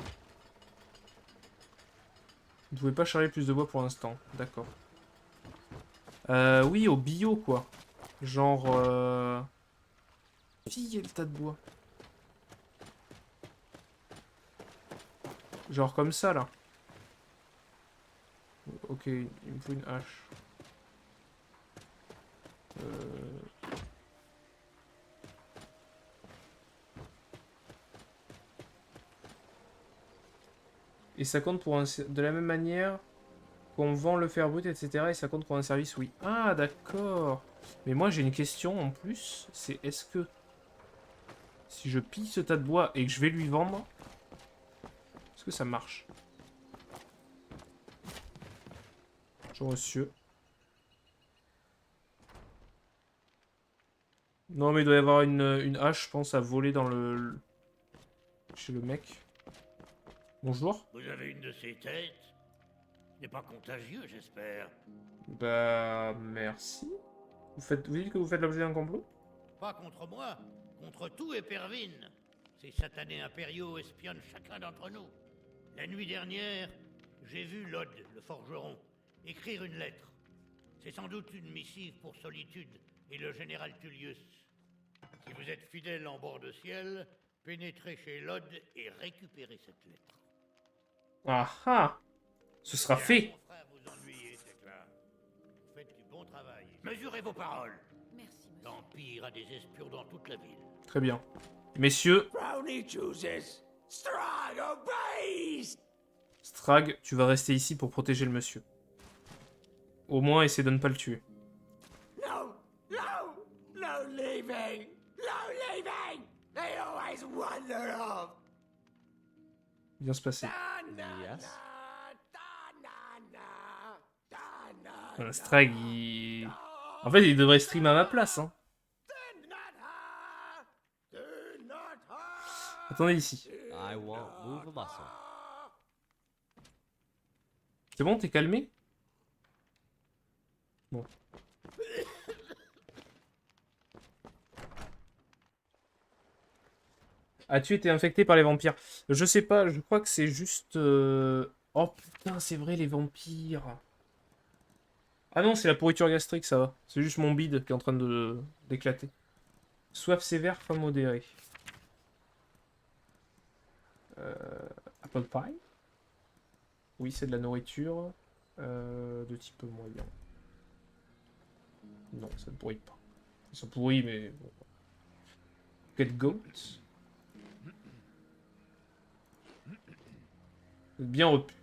ne pouvez pas charger plus de bois pour l'instant. D'accord. Oui, au bio, quoi. Genre... Fille, il y a le tas de bois. Genre comme ça, là. Ok, il me faut une hache. Et ça compte pour un... De la même manière qu'on vend le fer brut, etc. Et ça compte pour un service, oui. Ah, d'accord. Mais moi, j'ai une question en plus. C'est est-ce que... Si je pille ce tas de bois et que je vais lui vendre... Est-ce que ça marche? Bonjour, monsieur. Non, mais il doit y avoir une hache, je pense, à voler dans le... Chez le mec. Bonjour. Vous avez une de ces têtes? Ce n'est pas contagieux, j'espère. Bah, merci. Vous dites que vous faites l'objet d'un complot? Pas contre moi, contre tout Épervine. Ces satanés impériaux espionnent chacun d'entre nous. La nuit dernière, j'ai vu Lod, le forgeron, écrire une lettre. C'est sans doute une missive pour Solitude et le général Tullius. Si vous êtes fidèle en bord de ciel, pénétrez chez Lod et récupérez cette lettre. Ah ah! Ce sera fait! Mon frère vous ennuyer, c'est clair. Vous faites du bon travail. Mesurez vos paroles. Merci, monsieur. L'Empire a des espions dans toute la ville. Très bien. Messieurs, Brownie chooses. Strahd obeys! Strag, tu vas rester ici pour protéger le monsieur. Au moins, essaie de ne pas le tuer. No, no, no leaving! No leaving! They always wander off! Bien se passer. Yes. Strag, il... En fait, il devrait stream à ma place, hein. Attendez ici. I won't move a muscle. C'est bon, t'es calmé? Bon. As-tu été infecté par les vampires? Je sais pas, je crois que c'est juste... Oh putain, c'est vrai, les vampires. Ah non, c'est la pourriture gastrique, ça va. C'est juste mon bide qui est en train d'éclater. Soif sévère, faim modérée. Apple pie. Oui, c'est de la nourriture. De type moyen. Non, ça ne pourrit pas. Ça pourrit, mais bon. Get goat. Bien repu.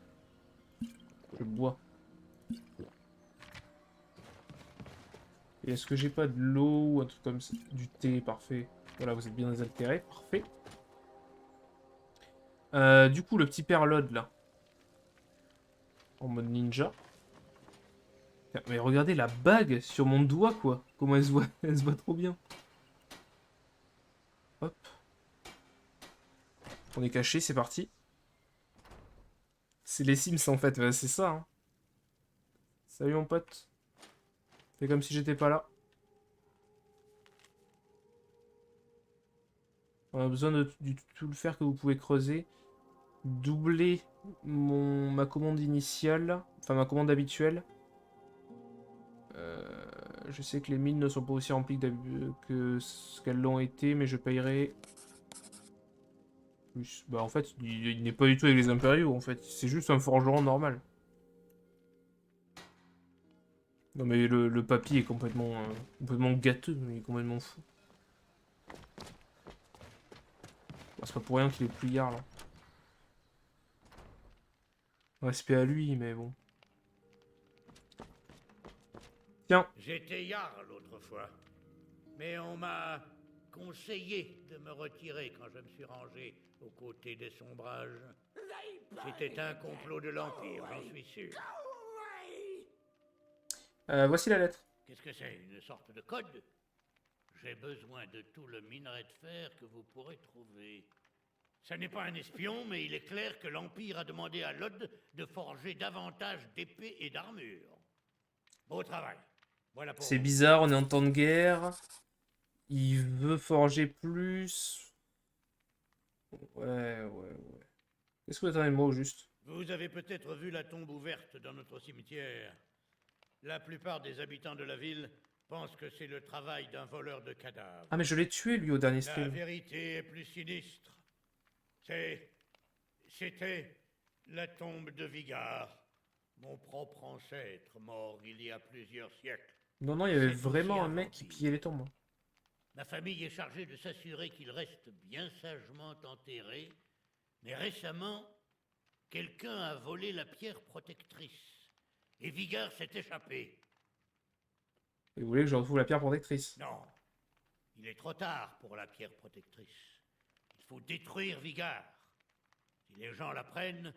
Je bois. Et est-ce que j'ai pas de l'eau ou un truc comme ça? Du thé, parfait. Voilà, vous êtes bien désaltéré, parfait. Du coup, le petit père Lod, là. En mode ninja. Mais regardez la bague sur mon doigt, quoi. Comment elle se voit, elle se voit trop bien. Hop. On est caché, c'est parti. C'est les Sims, en fait. Ouais, c'est ça, hein. Salut, mon pote. Fais comme si j'étais pas là. On a besoin de tout le fer que vous pouvez creuser. Doubler ma commande initiale. Enfin, ma commande habituelle. Je sais que les mines ne sont pas aussi remplies que ce qu'elles l'ont été, mais je payerai plus. Bah en fait, il n'est pas du tout avec les impériaux, en fait. C'est juste un forgeron normal. Non mais le papy est complètement gâteux, il est complètement fou. Bah, c'est pas pour rien qu'il est pliard, là. Respect à lui, mais bon. Tiens. J'étais Jarl autrefois, mais on m'a conseillé de me retirer quand je me suis rangé aux côtés des sombrages. C'était un complot de l'Empire, j'en suis sûr. Voici la lettre. Qu'est-ce que c'est? Une sorte de code? J'ai besoin de tout le minerai de fer que vous pourrez trouver. Ce n'est pas un espion, mais il est clair que l'Empire a demandé à Lod de forger davantage d'épées et d'armures. Beau travail. Voilà pour C'est vous. bizarre, on est en temps de guerre. Il veut forger plus. Ouais. Qu'est-ce que vous attendez de moi au juste? Vous avez peut-être vu la tombe ouverte dans notre cimetière. La plupart des habitants de la ville pensent que c'est le travail d'un voleur de cadavres. Ah mais je l'ai tué lui au dernier La stream. vérité est plus sinistre. C'était la tombe de Vigard, mon propre ancêtre mort il y a plusieurs siècles. Non, il y avait C'est vraiment aussi un un mec qui vampire. pillait les tombes. Ma famille est chargée de s'assurer qu'il reste bien sagement enterré, mais récemment, quelqu'un a volé la pierre protectrice, et Vigard s'est échappé. Et vous voulez que je retrouve la pierre protectrice? Non, il est trop tard pour la pierre protectrice. Il faut détruire Vigard. Si les gens l'apprennent,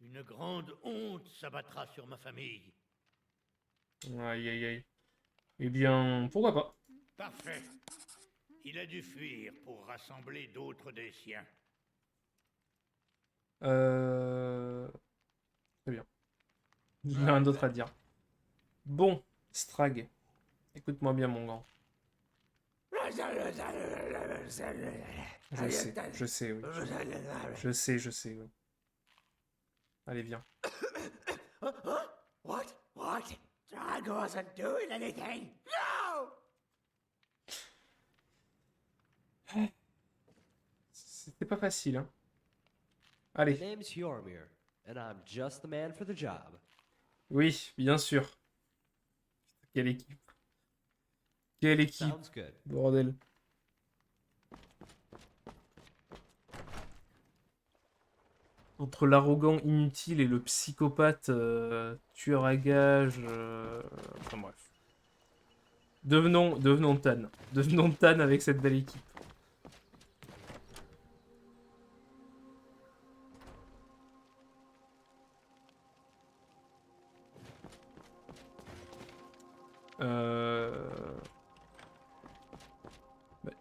une grande honte s'abattra sur ma famille. Aïe. Eh bien, pourquoi pas? Parfait. Il a dû fuir pour rassembler d'autres des siens. Très bien. Il n'y a rien d'autre à dire. Bon, Strag. Écoute-moi bien, mon grand. Je sais, oui. Je sais, oui. Allez, viens. What? Drag wasn't doing anything. No! C'était pas facile, hein. Allez. My name's Yormir, and I'm just the man for the job. Oui, bien sûr. Quelle équipe. Quelle équipe. Sounds good. Bordel. Entre l'arrogant inutile et le psychopathe tueur à gages. Enfin bref. Devenons Tan. Devenons Tan avec cette belle équipe.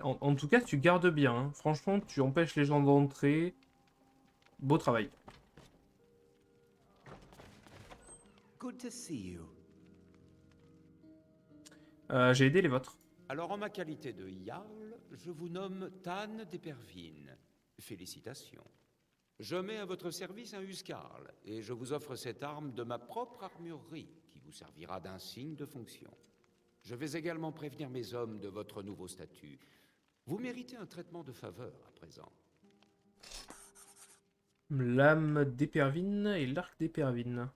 En tout cas, tu gardes bien. Hein. Franchement, tu empêches les gens d'entrer. Beau travail. Good to see you. J'ai aidé les vôtres. Alors, en ma qualité de Jarl, je vous nomme Tan d'Épervine. Félicitations. Je mets à votre service un Huskarl, et je vous offre cette arme de ma propre armurerie, qui vous servira d'insigne de fonction. Je vais également prévenir mes hommes de votre nouveau statut. Vous méritez un traitement de faveur à présent. L'âme d'Épervine et l'arc d'Épervine.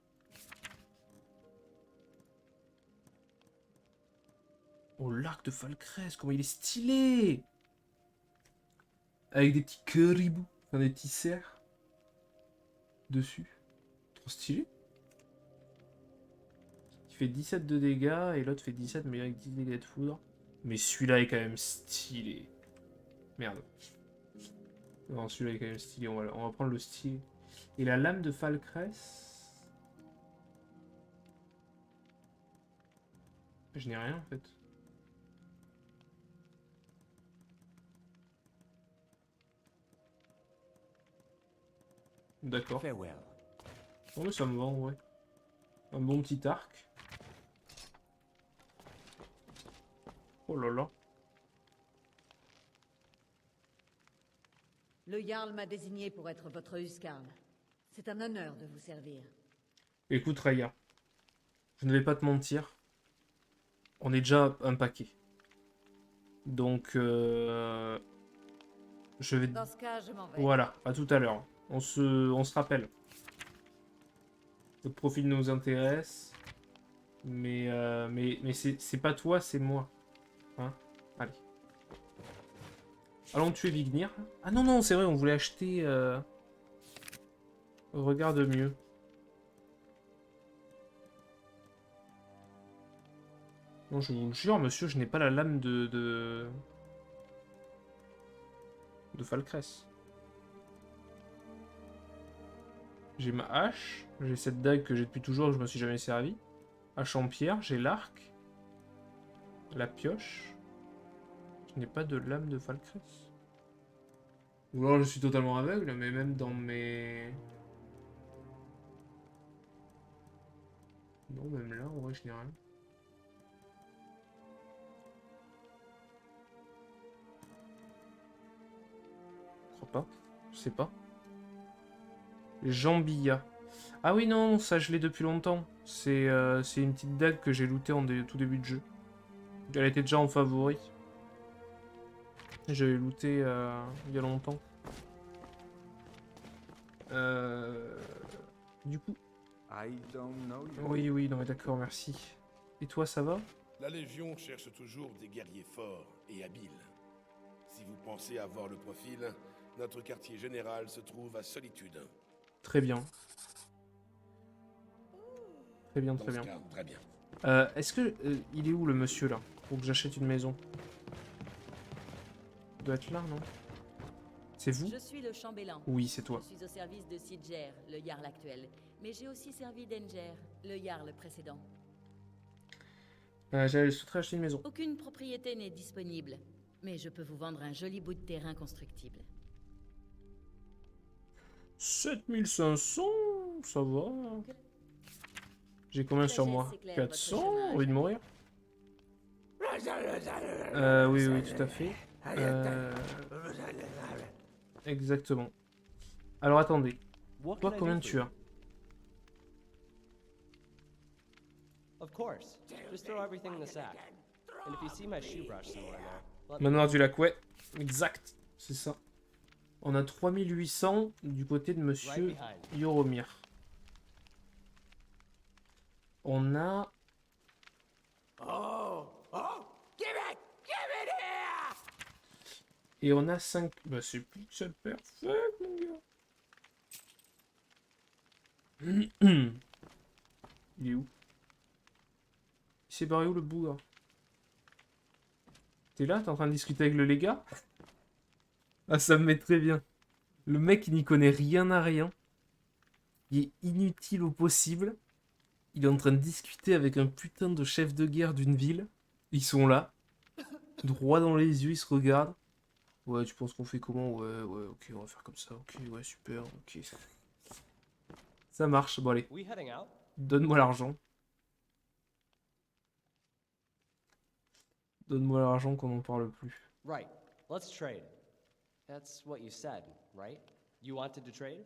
Oh, l'arc de Falcrest, comment il est stylé! Avec des petits caribous, enfin des petits cerfs dessus. Trop stylé. Il fait 17 de dégâts et l'autre fait 17 mais avec 10 dégâts de foudre. Mais celui-là est quand même stylé. Merde. Non, celui-là est quand même stylé, on va prendre le style. Et la lame de Falcrest... Je n'ai rien en fait. D'accord. Bon, mais ça me va en vrai. Un bon petit arc. Oh là là. Le Jarl m'a désigné pour être votre Huskarl. C'est un honneur de vous servir. Écoute Raya, je ne vais pas te mentir. On est déjà un paquet. Donc, je vais... Dans ce cas, je m'en vais. Voilà, à tout à l'heure. On se rappelle. Votre profil nous intéresse. Mais c'est pas toi, c'est moi. Hein? Allez. Allons tuer Vignir. Ah non, non, c'est vrai, on voulait acheter... Regarde mieux. Non, je vous le jure, monsieur, je n'ai pas la lame de Falcrest. J'ai ma hache, j'ai cette dague que j'ai depuis toujours, que je me suis jamais servi. Hache en pierre, j'ai l'arc. La pioche. Je n'ai pas de lame de Falcrest. Ou alors je suis totalement aveugle, mais même dans mes... Non, même là, en vrai, je n'ai rien. Je crois pas. Je sais pas. Jambilla. Ah oui, non, ça je l'ai depuis longtemps. C'est une petite dague que j'ai lootée en tout début de jeu. Elle était déjà en favori. J'avais looté il y a longtemps. Du coup... Oui, oui, non mais d'accord, merci. Et toi, ça va? La Légion cherche toujours des guerriers forts et habiles. Si vous pensez avoir le profil, notre quartier général se trouve à Solitude. Très bien. Très bien, très bien. Très bien. Est-ce que... il est où le monsieur là? Pour que j'achète une maison. Il doit être là, non? C'est vous? Je suis le chambellan. Oui, c'est toi. Je suis au service de Sidger, le Jarl actuel. Mais j'ai aussi servi d'Enger, le Jarl précédent. J'allais souhaiter acheter une maison. Aucune propriété n'est disponible. Mais je peux vous vendre un joli bout de terrain constructible. 7500, ça va. J'ai combien sur moi? 400, envie de mourir. Oui, oui, tout à fait. Exactement. Alors attendez. Toi, combien tu as? Of course. Just throw everything in the sack. And if you see my shoe brush somewhere there, let me Manoir du lac, ouais. Exact. C'est ça. On a 3800 du côté de monsieur Yoromir. On a... Et on a 5... Bah c'est pixel perfect, mon gars. Il est où? Il s'est barré où, le bougre? T'es là? T'es en train de discuter avec le légat? Ah, ça me met très bien. Le mec, il n'y connaît rien à rien. Il est inutile au possible. Il est en train de discuter avec un putain de chef de guerre d'une ville. Ils sont là. Droit dans les yeux, ils se regardent. Ouais, tu penses qu'on fait comment? Ouais, ouais, ok, on va faire comme ça. Ok, ouais, super, ok. Ça marche, bon allez. Donne-moi l'argent. Donne-moi l'argent qu'on n'en parle plus. Right. Let's trade. That's what you said, right? You wanted to trade?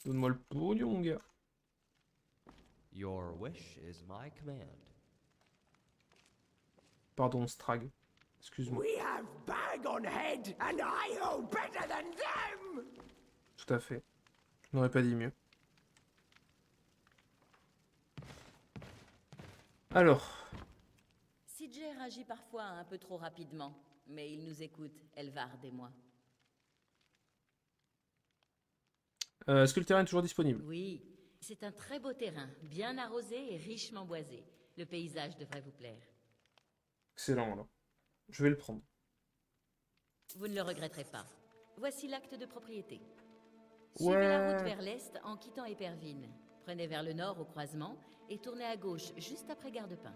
Donne-moi le pognon, mon gars. Your wish is my command. Pardon, Strag. Excuse-moi. We have bag on head, and I know better than them! Tout à fait. Je n'aurais pas dit mieux. Alors. Sidger agit parfois un peu trop rapidement, mais il nous écoute, Elvard et moi. Est-ce que le terrain est toujours disponible? Oui, c'est un très beau terrain, bien arrosé et richement boisé. Le paysage devrait vous plaire. Excellent, alors. Je vais le prendre. Vous ne le regretterez pas. Voici l'acte de propriété. Ouais. Suivez la route vers l'est en quittant Épervine. Prenez vers le nord au croisement et tournez à gauche juste après Gardepin.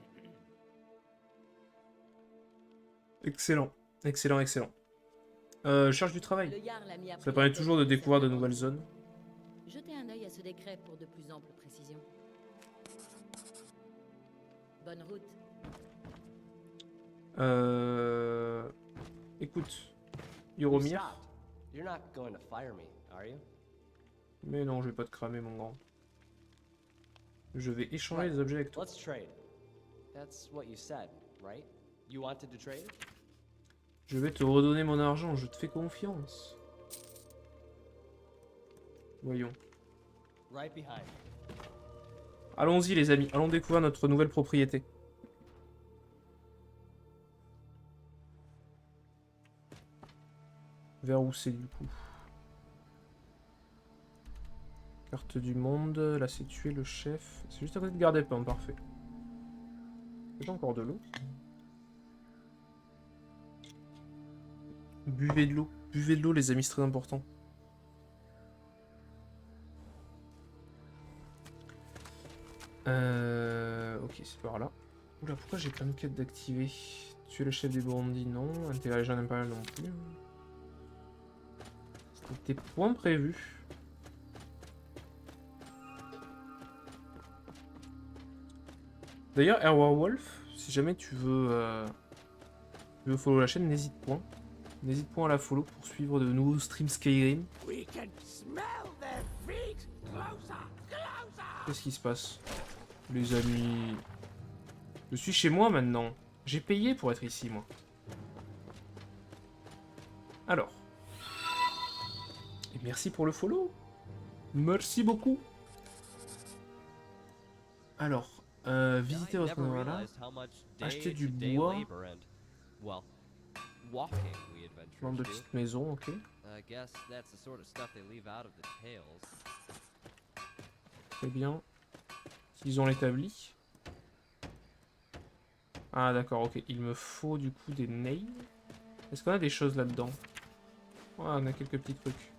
Excellent. Excellent, excellent. Cherche du travail. Le Jarl a mis à Ça permet toujours de priorité découvrir de certains nouvelles d'entre zones. vous. Jetez un œil à ce décret pour de plus amples précisions. Bonne route. Écoute, You Yoromir. stopped. You're not going to fire me, are you? Mais non, je vais pas te cramer, mon grand. Je vais échanger Right. les objets avec toi. Let's trade. That's what you said, right? You wanted to trade? Je vais te redonner mon argent, je te fais confiance. Voyons. Right behind. Allons-y, les amis, allons découvrir notre nouvelle propriété. Vers où c'est du coup? Carte du monde, là c'est tuer le chef. C'est juste à côté de Gardepin, parfait. J'ai encore de l'eau. Buvez de l'eau. Buvez de l'eau, les amis, c'est très important. Ok, c'est par là. Oula, pourquoi j'ai plein de quêtes d'activer? Tuer le chef des bandits, non. Intégrer les gens impériaux, non plus. C'était point prévu. D'ailleurs, Airwarwolf, si jamais tu veux follow la chaîne, n'hésite point. N'hésite point à la follow pour suivre de nouveaux streams Skyrim. We can smell their feet! Closer! Closer! Qu'est-ce qui se passe, les amis? Je suis chez moi maintenant. J'ai payé pour être ici, moi. Alors. Et merci pour le follow. Merci beaucoup. Alors, visitez votre là. Acheter du bois. Dans de petites maisons, ok. Très bien. Ils ont l'établi. Ah d'accord, ok. Il me faut du coup des nails. Est-ce qu'on a des choses là-dedans? Ouais, on a quelques petits trucs.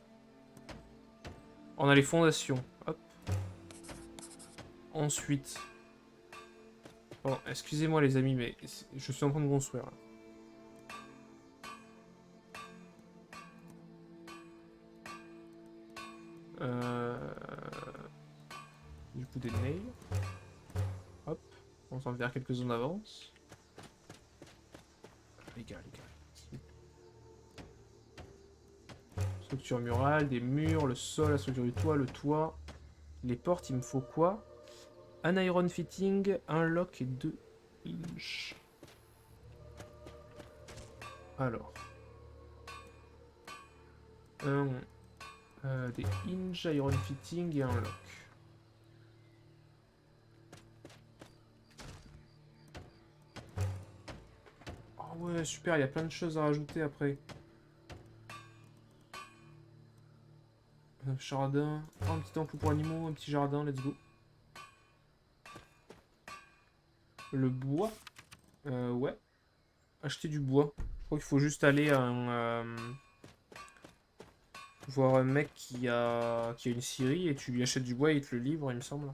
On a les fondations. Hop. Ensuite. Bon, excusez-moi les amis, mais je suis en train de construire. Là. Du coup des nails. Hop. On s'en vers quelques zones d'avance. Les gars. Structure murale, des murs, le sol, la structure du toit, le toit. Les portes, il me faut quoi? Un iron fitting, un lock et 2 hinges. Alors. Des hinges, iron fitting et un lock. Oh ouais, super, il y a plein de choses à rajouter après. Un jardin, oh, un petit temple pour animaux, un petit jardin, let's go. Le bois, ouais. Acheter du bois. Je crois qu'il faut juste aller à voir un mec qui a une scierie et tu lui achètes du bois et il te le livre, il me semble.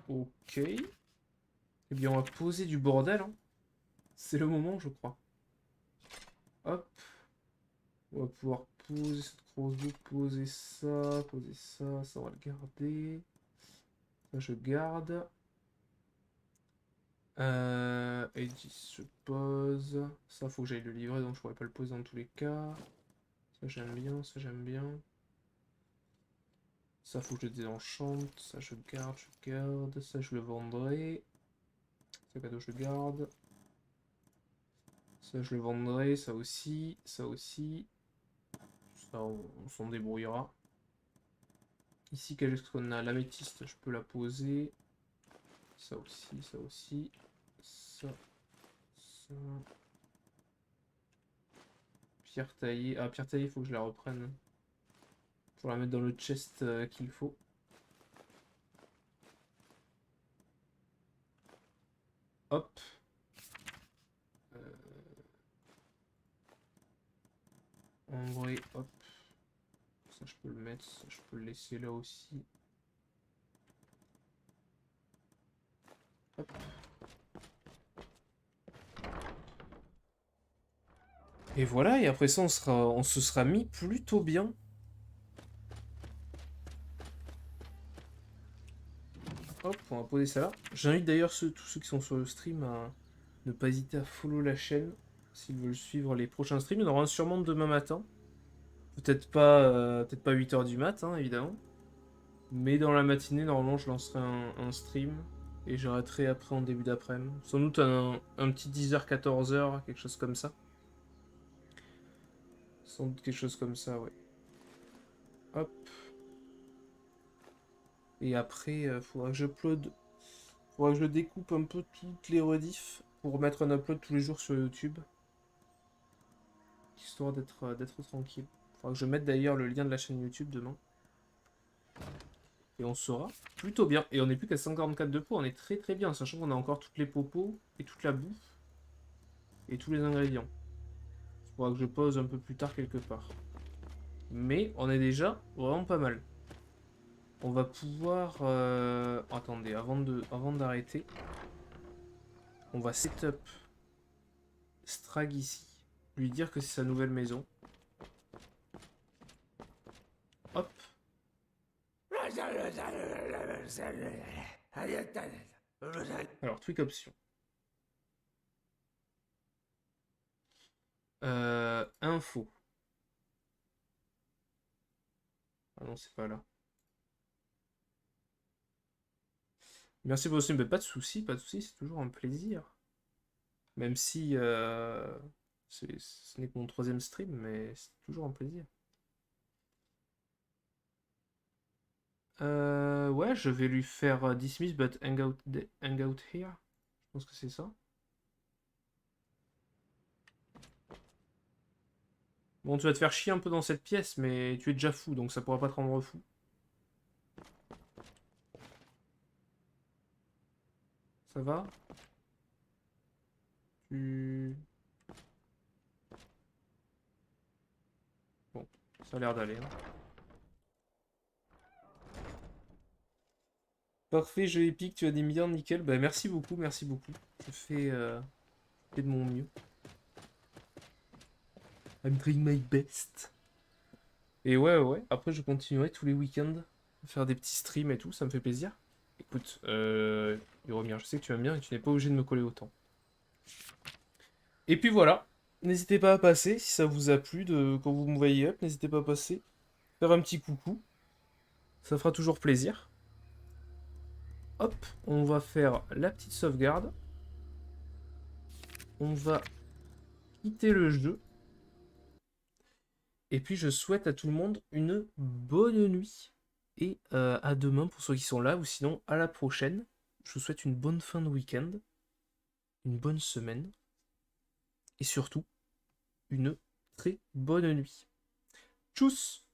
Ok. Eh bien, on va poser du bordel. Hein. C'est le moment, je crois. Hop. On va pouvoir poser cette grosse boue, poser ça, ça on va le garder. Ça je garde. Edis je pose. Ça faut que j'aille le livrer donc je pourrais pas le poser dans tous les cas. Ça j'aime bien, ça j'aime bien. Ça faut que je le désenchante, ça je garde, ça je le vendrai. Ça cadeau je garde. Ça je le vendrai, ça aussi, ça aussi. Ça on s'en débrouillera. Ici qu'est-ce qu'on a? L'améthyste, je peux la poser. Ça aussi, ça aussi. Ça. Ça. Pierre taillée. Ah, pierre taillée, il faut que je la reprenne. Pour la mettre dans le chest qu'il faut. Hop. En vrai, hop. Ça, je peux le mettre. Ça, je peux le laisser là aussi. Hop. Et voilà, et après ça, on se sera mis plutôt bien. Hop, on va poser ça là. J'invite d'ailleurs tous ceux qui sont sur le stream à ne pas hésiter à follow la chaîne s'ils veulent suivre les prochains streams. Il y en aura un sûrement demain matin. Peut-être pas 8h du mat, hein, évidemment. Mais dans la matinée, normalement, je lancerai un stream. Et j'arrêterai après en début d'après-midi. Sans doute un petit 10h, 14h, quelque chose comme ça. Sans doute quelque chose comme ça, ouais. Hop. Et après, faudra que j'upload. Faudra que je découpe un peu toutes les rediffs pour mettre un upload tous les jours sur YouTube. Histoire d'être tranquille. Faudra que je mette d'ailleurs le lien de la chaîne YouTube demain. Et on sera plutôt bien. Et on n'est plus qu'à 144 de peau, on est très très bien. Sachant qu'on a encore toutes les popos et toute la bouffe. Et tous les ingrédients. Il faudra que je pose un peu plus tard quelque part. Mais on est déjà vraiment pas mal. On va pouvoir... Attendez, avant d'arrêter, on va setup Strag ici. Lui dire que c'est sa nouvelle maison. Hop. Alors, tweak option. Info. Ah non, c'est pas là. Merci pour le stream, mais pas de soucis, c'est toujours un plaisir. Même si ce n'est que mon 3e stream, mais c'est toujours un plaisir. Ouais, je vais lui faire dismiss but hang out here. Je pense que c'est ça. Bon, tu vas te faire chier un peu dans cette pièce, mais tu es déjà fou, donc ça pourra pas te rendre fou. Ça va? Bon, ça a l'air d'aller. Hein. Parfait, jeu épique, tu as des millions, nickel. Bah merci beaucoup, merci beaucoup. Je fais de mon mieux. I'm trying my best. Et ouais, après je continuerai tous les week-ends à faire des petits streams et tout, ça me fait plaisir. Écoute, Euromir, je sais que tu aimes bien et tu n'es pas obligé de me coller autant. Et puis voilà, n'hésitez pas à passer si ça vous a plu quand vous me voyez up, n'hésitez pas à passer, faire un petit coucou, ça fera toujours plaisir. Hop, on va faire la petite sauvegarde. On va quitter le jeu. Et puis je souhaite à tout le monde une bonne nuit. Et à demain pour ceux qui sont là, ou sinon à la prochaine. Je vous souhaite une bonne fin de week-end, une bonne semaine, et surtout, une très bonne nuit. Tchuss!